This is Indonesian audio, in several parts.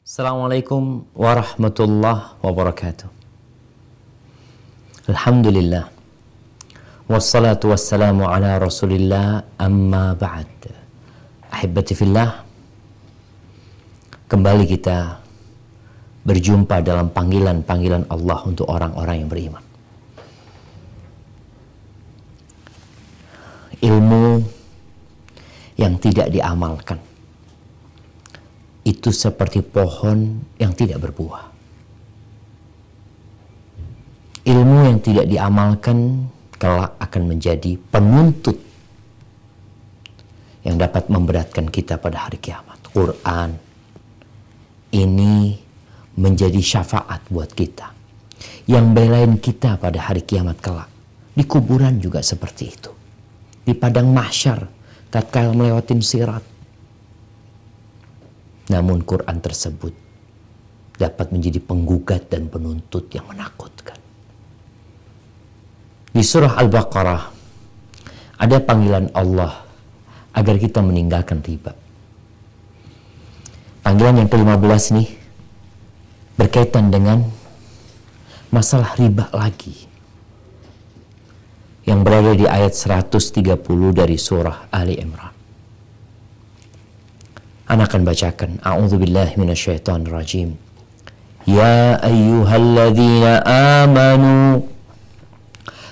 Assalamualaikum warahmatullahi wabarakatuh. Alhamdulillah. Wassalatu wassalamu ala rasulillah, amma ba'd. Ahibati fillah, kembali kita berjumpa dalam panggilan-panggilan Allah untuk orang-orang yang beriman. Ilmu yang tidak diamalkan itu seperti pohon yang tidak berbuah. Ilmu yang tidak diamalkan kelak akan menjadi penuntut yang dapat memberatkan kita pada hari kiamat. Quran ini menjadi syafaat buat kita, yang belain kita pada hari kiamat kelak. Di kuburan juga seperti itu. Di padang mahsyar tatkala melewatin sirat. Namun Quran tersebut dapat menjadi penggugat dan penuntut yang menakutkan. Di surah Al-Baqarah ada panggilan Allah agar kita meninggalkan riba. Panggilan yang ke-15 nih berkaitan dengan masalah riba lagi, yang berada di ayat 130 dari surah Ali Imran. Ana akan bacakan. A'udzubillahi minasyaitonir rajim. Ya ayyuhalladzina amanu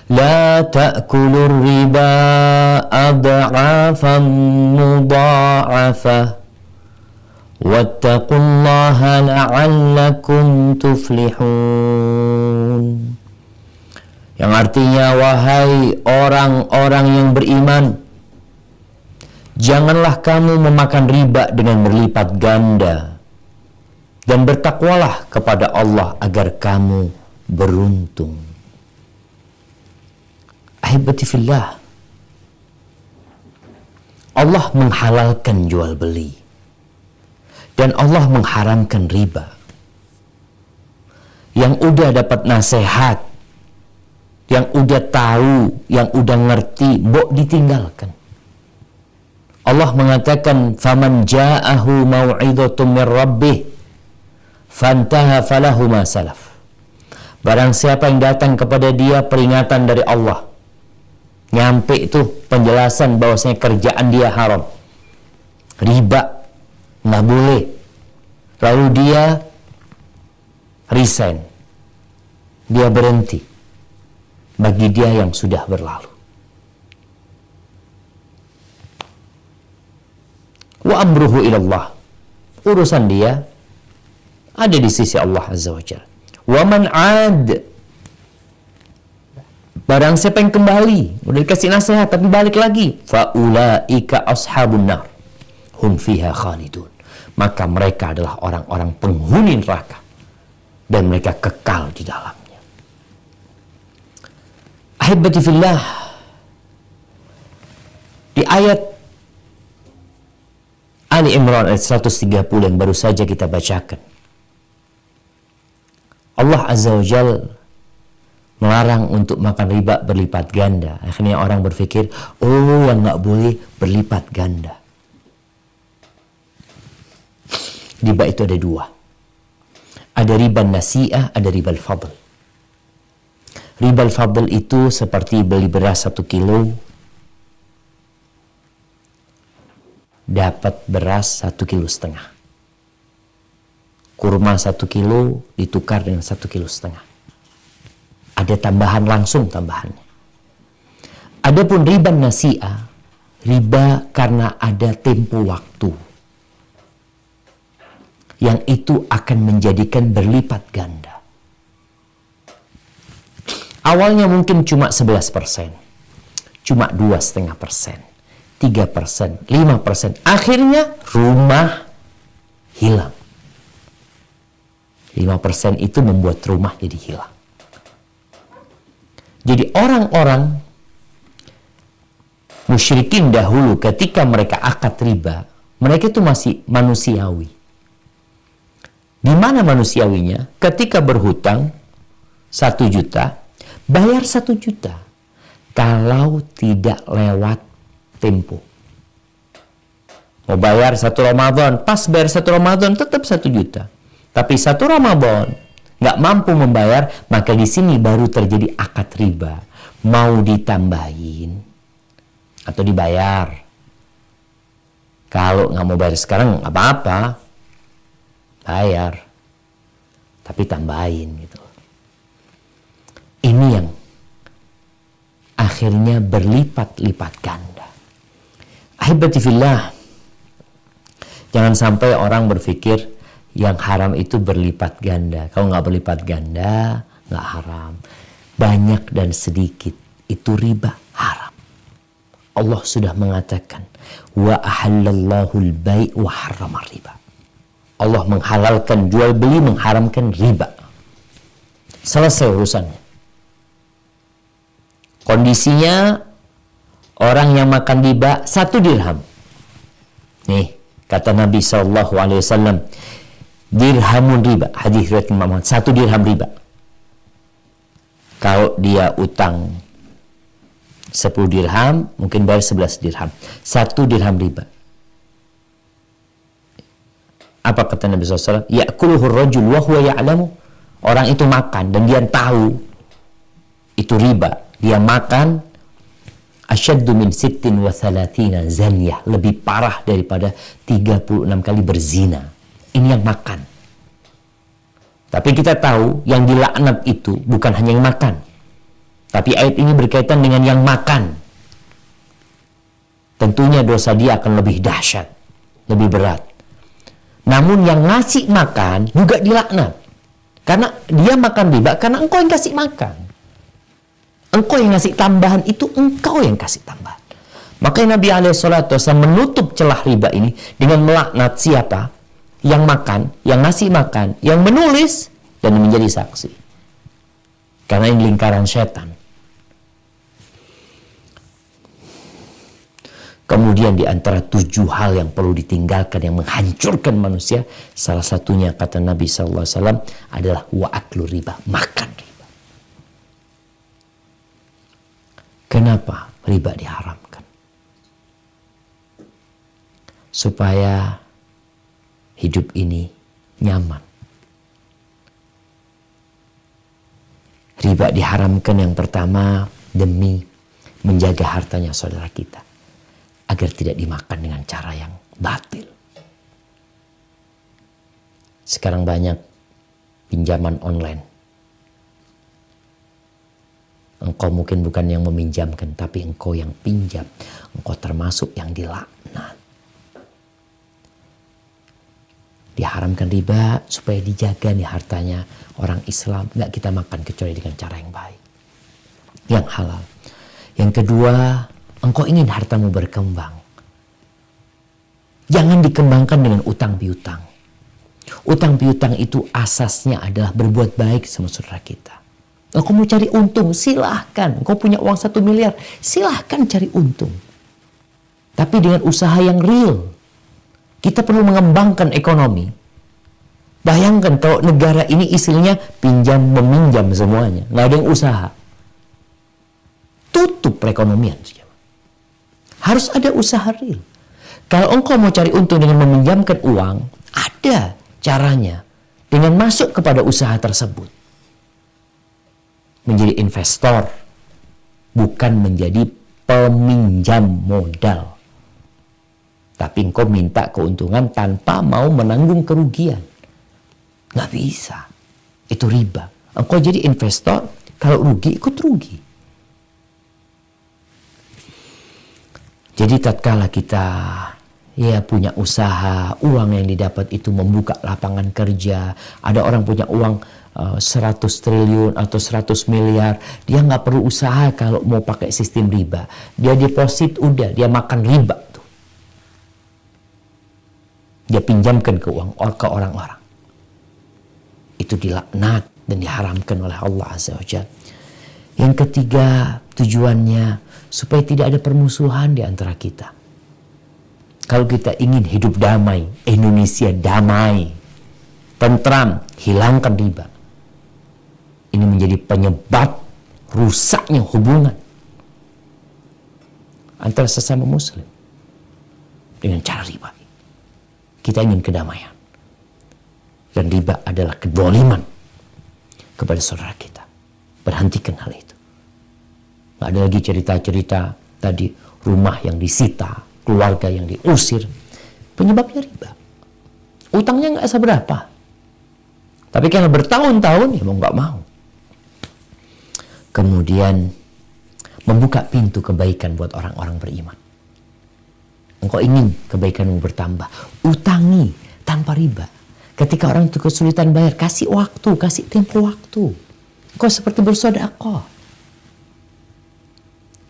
la ta'kulur riba ad'afan mudha'afah wattaqullaha la'allakum tuflihun. Yang artinya, wahai orang-orang yang beriman, janganlah kamu memakan riba dengan berlipat ganda, dan bertakwalah kepada Allah agar kamu beruntung. Ahibati fillah, Allah menghalalkan jual beli dan Allah mengharamkan riba. Yang udah dapat nasihat, yang udah tahu, yang udah ngerti, mbok ditinggalkan. Allah mengatakan, "Faman ja'ahu mau'idhatun min rabbih fantaha falahu ma salaf." Barang siapa yang datang kepada dia peringatan dari Allah, nyampe itu penjelasan bahwasanya kerjaan dia haram, riba, nggak boleh, lalu dia resign, dia berhenti, bagi dia yang sudah berlalu. Wa amruhu ilallah, urusan dia ada di sisi Allah Azza wa Jalla. Wa man 'ad, barang siapa yang kembali, udah dikasih nasihat tapi balik lagi, fa ulaika ashabun nar hum fiha khalidun, maka mereka adalah orang-orang penghuni neraka dan mereka kekal di dalamnya. Ahibati fillah, di ayat Ali Imran ayat 130 yang baru saja kita bacakan, Allah Azza wa Jal melarang untuk makan riba berlipat ganda. Akhirnya orang berpikir, oh yang nggak boleh berlipat ganda. Riba itu ada dua. Ada riba nasi'ah, ada riba al-fadl. Riba al-fadl itu seperti beli beras 1 kilo, dapat beras 1,5 kilo. Kurma 1 kilo ditukar dengan 1,5 kilo. Ada tambahan, langsung tambahannya. Adapun riba nasi'ah, riba karena ada tempo waktu, yang itu akan menjadikan berlipat ganda. Awalnya mungkin cuma 11%, cuma 2,5%, 3%, 5%. Akhirnya rumah hilang. 5% itu membuat rumah jadi hilang. Jadi orang-orang musyrikin dahulu ketika mereka akad riba, mereka itu masih manusiawi. Di mana manusiawinya? Ketika berhutang 1 juta, bayar 1 juta. Kalau tidak lewat tempo. Mau bayar 1 Ramadan, pas bayar 1 Ramadan tetap 1 juta. Tapi satu Ramadan nggak mampu membayar, maka di sini baru terjadi akad riba. Mau ditambahin atau dibayar. Kalau nggak mau bayar sekarang nggak apa-apa, bayar, tapi tambahin gitu. Ini yang akhirnya berlipat-lipat ganda. Ahibati fillah, jangan sampai orang berpikir yang haram itu berlipat ganda. Kalau nggak berlipat ganda, nggak haram. Banyak dan sedikit itu riba haram. Allah sudah mengatakan, wa ahallallahu al-bai' wa harrama riba. Allah menghalalkan jual beli, mengharamkan riba. Selesai urusannya. Kondisinya orang yang makan riba 1 dirham. Nih, kata Nabi SAW, dirhamun riba. Hadis riwayat Imam Ahmad, 1 dirham riba. Kalau dia utang 10 dirham, mungkin bayar 11 dirham. 1 dirham riba. Apa kata Nabi SAW? Ya'kuluhu rajul wa huwa ya'lamu. Orang itu makan dan dia tahu itu riba. Dia makan asyaddu min 36 zaniyah, lebih parah daripada 36 kali berzina. Ini yang makan. Tapi kita tahu yang dilaknat itu bukan hanya yang makan. Tapi ayat ini berkaitan dengan yang makan. Tentunya dosa dia akan lebih dahsyat, lebih berat. Namun yang ngasih makan juga dilaknat. Karena dia makan riba, karena engkau yang kasih makan. Engkau yang ngasih tambahan itu, engkau yang kasih tambahan. Makanya Nabi SAW menutup celah riba ini dengan melaknat siapa? Yang makan, yang ngasih makan, yang menulis, dan menjadi saksi. Karena ini lingkaran setan. Kemudian di antara 7 hal yang perlu ditinggalkan yang menghancurkan manusia, salah satunya kata Nabi SAW adalah wa aklu riba, makan riba. Kenapa riba diharamkan? Supaya hidup ini nyaman. Riba diharamkan yang pertama demi menjaga hartanya saudara kita, agar tidak dimakan dengan cara yang batil. Sekarang banyak pinjaman online. Engkau mungkin bukan yang meminjamkan, tapi engkau yang pinjam. Engkau termasuk yang dilaknat. Diharamkan riba supaya dijaga nih hartanya orang Islam. Nggak kita makan kecuali dengan cara yang baik, yang halal. Yang kedua, engkau ingin hartamu berkembang. Jangan dikembangkan dengan utang piutang. Utang piutang itu asasnya adalah berbuat baik sama saudara kita. Engkau mau cari untung, silahkan. Engkau punya uang 1 miliar, silahkan cari untung. Tapi dengan usaha yang real. Kita perlu mengembangkan ekonomi. Bayangkan kalau negara ini istilahnya pinjam meminjam semuanya. Nggak ada yang usaha. Tutup perekonomian. Harus ada usaha real. Kalau engkau mau cari untung dengan meminjamkan uang, ada caranya. Dengan masuk kepada usaha tersebut. Menjadi investor. Bukan menjadi peminjam modal. Tapi engkau minta keuntungan tanpa mau menanggung kerugian. Nggak bisa. Itu riba. Engkau jadi investor, kalau rugi, ikut rugi. Jadi tatkala kita punya usaha, uang yang didapat itu membuka lapangan kerja. Ada orang punya uang 100 triliun atau 100 miliar. Dia nggak perlu usaha kalau mau pakai sistem riba. Dia deposit udah, dia makan riba. Dia pinjamkan ke orang-orang. Itu dilaknat dan diharamkan oleh Allah Azza wa Jalla. Yang ketiga, tujuannya supaya tidak ada permusuhan di antara kita. Kalau kita ingin hidup damai, Indonesia damai, tentram, hilangkan riba. Ini menjadi penyebab rusaknya hubungan antara sesama muslim dengan cara riba. Kita ingin kedamaian. Dan riba adalah kedoliman kepada saudara kita. Berhentikan hal itu. Nggak ada lagi cerita-cerita tadi rumah yang disita, keluarga yang diusir. Penyebabnya riba. Utangnya nggak seberapa. Tapi karena bertahun-tahun ya mau nggak mau. Kemudian membuka pintu kebaikan buat orang-orang beriman. Engkau ingin kebaikanmu bertambah, utangi tanpa riba. Ketika orang itu kesulitan bayar, kasih waktu, kasih tempo waktu. Engkau seperti bersedekah.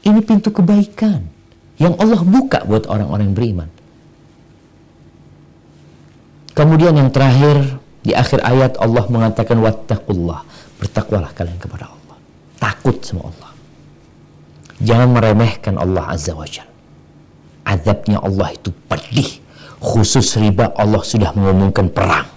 Ini pintu kebaikan yang Allah buka buat orang-orang yang beriman. Kemudian yang terakhir, di akhir ayat Allah mengatakan wattaqullah, bertakwalah kalian kepada Allah. Takut sama Allah. Jangan meremehkan Allah Azza wa Jalla. Azabnya Allah itu pedih. Khusus riba, Allah sudah mengumumkan perang.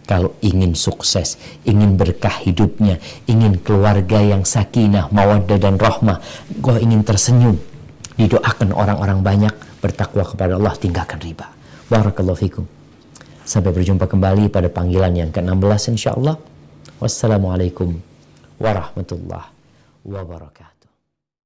Kalau ingin sukses, ingin berkah hidupnya, ingin keluarga yang sakinah, mawaddah dan rahmah, kau ingin tersenyum, didoakan orang-orang banyak, bertakwa kepada Allah, tinggalkan riba. Barakallahu fikum. Sampai berjumpa kembali pada panggilan yang ke-16 insyaallah. Wassalamualaikum warahmatullahi wabarakatuh.